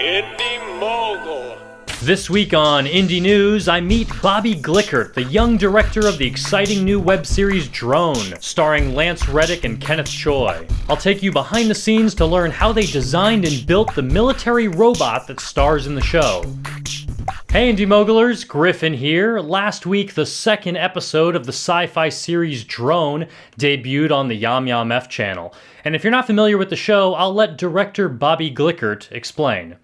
Indy Mogul. This week on Indy News, I meet Bobby Glickert, the young director of the exciting new web series Drone, starring Lance Reddick and Kenneth Choi. I'll take you behind the scenes to learn how they designed and built the military robot that stars in the show. Hey Indy Mogulers, Griffin here. Last week, the second episode of the sci-fi series Drone debuted on the Yam Yam F channel. And if you're not familiar with the show, I'll let director Bobby Glickert explain.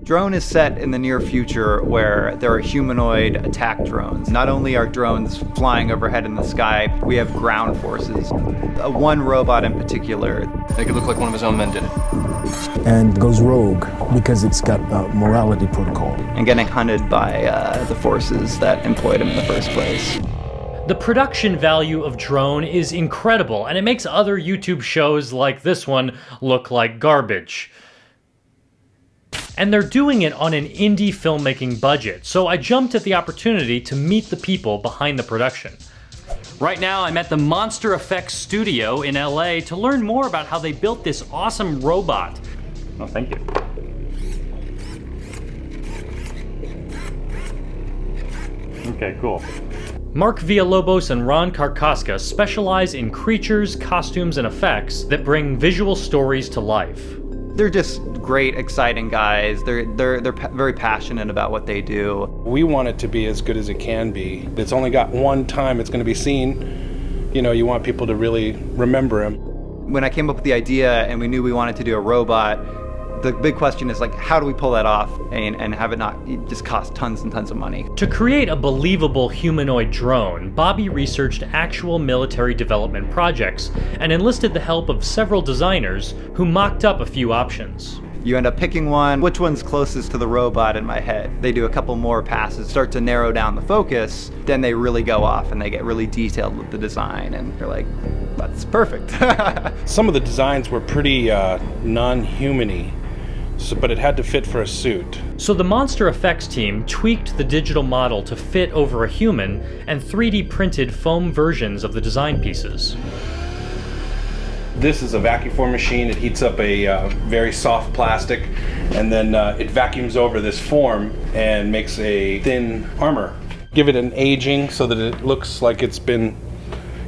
Drone is set in the near future where there are humanoid attack drones. Not only are drones flying overhead in the sky, we have ground forces. One robot in particular. Make it look like one of his own men did it. And goes rogue because it's got a morality protocol. And getting hunted by the forces that employed him in the first place. The production value of Drone is incredible, and it makes other YouTube shows like this one look like garbage. And they're doing it on an indie filmmaking budget, so I jumped at the opportunity to meet the people behind the production. Right now, I'm at the Monster Effects studio in LA to learn more about how they built this awesome robot. Oh, thank you. Okay, cool. Mark Villalobos and Ron Karkaska specialize in creatures, costumes, and effects that bring visual stories to life. They're just great, exciting guys. They're very passionate about what they do. We want it to be as good as it can be. It's only got one time it's going to be seen. You know, you want people to really remember him. When I came up with the idea and we knew we wanted to do a robot, the big question is like, how do we pull that off and have it not just cost tons and tons of money? To create a believable humanoid drone, Bobby researched actual military development projects and enlisted the help of several designers who mocked up a few options. You end up picking one, which one's closest to the robot in my head. They do a couple more passes, start to narrow down the focus, then they really go off and they get really detailed with the design and they're like, that's perfect. Some of the designs were pretty non-human-y. But it had to fit for a suit. So the Monster Effects team tweaked the digital model to fit over a human and 3D printed foam versions of the design pieces. This is a vacuum form machine. It heats up a very soft plastic, and then it vacuums over this form and makes a thin armor. Give it an aging so that it looks like it's been,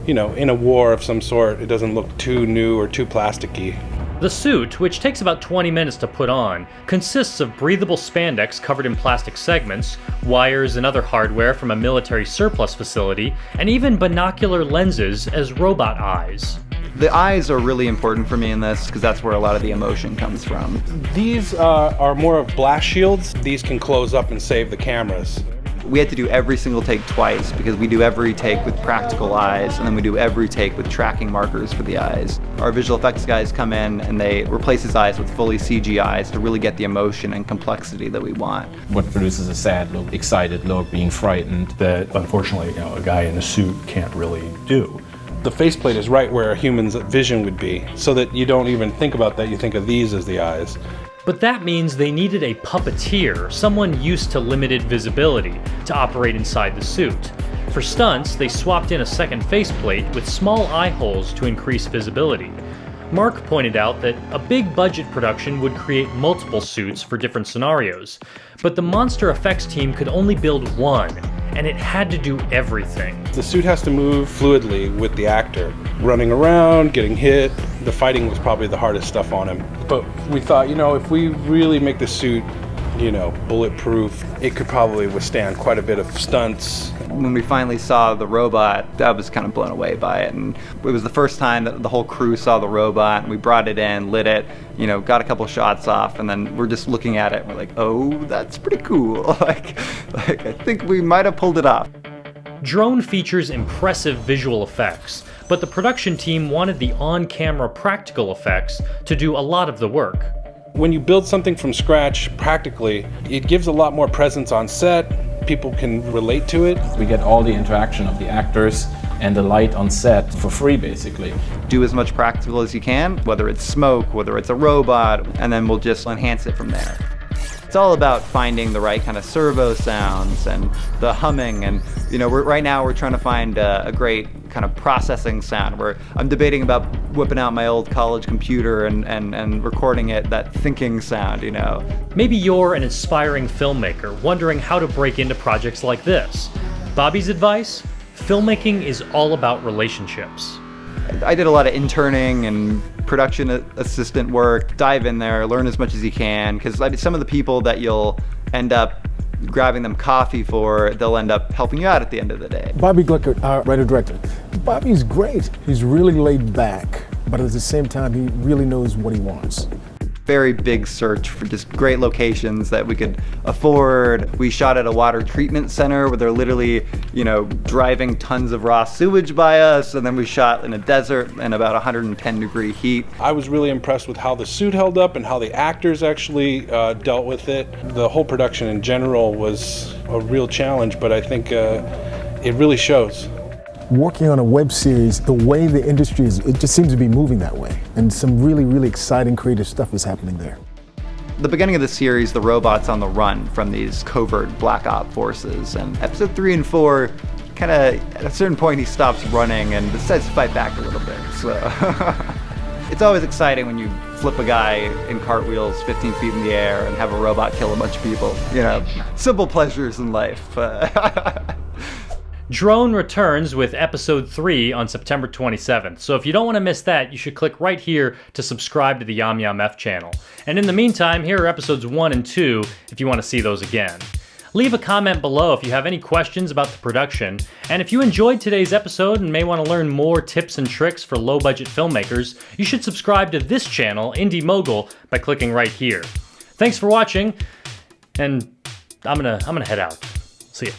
you know, in a war of some sort. It doesn't look too new or too plasticky. The suit, which takes about 20 minutes to put on, consists of breathable spandex covered in plastic segments, wires and other hardware from a military surplus facility, and even binocular lenses as robot eyes. The eyes are really important for me in this because that's where a lot of the emotion comes from. These are more of blast shields. These can close up and save the cameras. We had to do every single take twice because we do every take with practical eyes and then we do every take with tracking markers for the eyes. Our visual effects guys come in and they replace his eyes with fully CG eyes to really get the emotion and complexity that we want. What produces a sad look, excited look, being frightened. That unfortunately, a guy in a suit can't really do. The faceplate is right where a human's vision would be, so that you don't even think about that, you think of these as the eyes. But that means they needed a puppeteer, someone used to limited visibility, to operate inside the suit. For stunts, they swapped in a second faceplate with small eye holes to increase visibility. Mark pointed out that a big budget production would create multiple suits for different scenarios, but the Monster Effects team could only build one, and it had to do everything. The suit has to move fluidly with the actor. Running around, getting hit, the fighting was probably the hardest stuff on him. But we thought, if we really make the suit, bulletproof, it could probably withstand quite a bit of stunts. When we finally saw the robot, I was kind of blown away by it. And it was the first time that the whole crew saw the robot, and we brought it in, lit it, got a couple shots off, and then we're just looking at it, and we're like, oh, that's pretty cool. like I think we might have pulled it off. Drone features impressive visual effects, but the production team wanted the on-camera practical effects to do a lot of the work. When you build something from scratch, practically, it gives a lot more presence on set. People can relate to it. We get all the interaction of the actors and the light on set for free, basically. Do as much practical as you can, whether it's smoke, whether it's a robot, and then we'll just enhance it from there. It's all about finding the right kind of servo sounds and the humming, and right now we're trying to find a great kind of processing sound, where I'm debating about whipping out my old college computer and recording it, that thinking sound, you know. Maybe you're an aspiring filmmaker wondering how to break into projects like this. Bobby's advice? Filmmaking is all about relationships. I did a lot of interning and production assistant work. Dive in there, learn as much as you can, because some of the people that you'll end up grabbing them coffee for, they'll end up helping you out at the end of the day. Bobby Glickert, our writer-director. Bobby's great. He's really laid back, but at the same time, he really knows what he wants. Very big search for just great locations that we could afford. We shot at a water treatment center where they're literally, you know, driving tons of raw sewage by us, and then we shot in a desert in about 110-degree heat. I was really impressed with how the suit held up and how the actors actually dealt with it. The whole production in general was a real challenge, but I think it really shows. Working on a web series, the way the industry is, it just seems to be moving that way. And some really, really exciting creative stuff is happening there. The beginning of the series, the robot's on the run from these covert black op forces. And episode 3 and 4, kind of, at a certain point, he stops running and decides to fight back a little bit. So it's always exciting when you flip a guy in cartwheels 15 feet in the air and have a robot kill a bunch of people. You know, simple pleasures in life. Drone returns with episode 3 on September 27th, so if you don't want to miss that, you should click right here to subscribe to the Yam Yam F channel. And in the meantime, here are episodes 1 and 2 if you want to see those again. Leave a comment below if you have any questions about the production, and if you enjoyed today's episode and may want to learn more tips and tricks for low-budget filmmakers, you should subscribe to this channel, Indy Mogul, by clicking right here. Thanks for watching, and I'm gonna head out. See ya.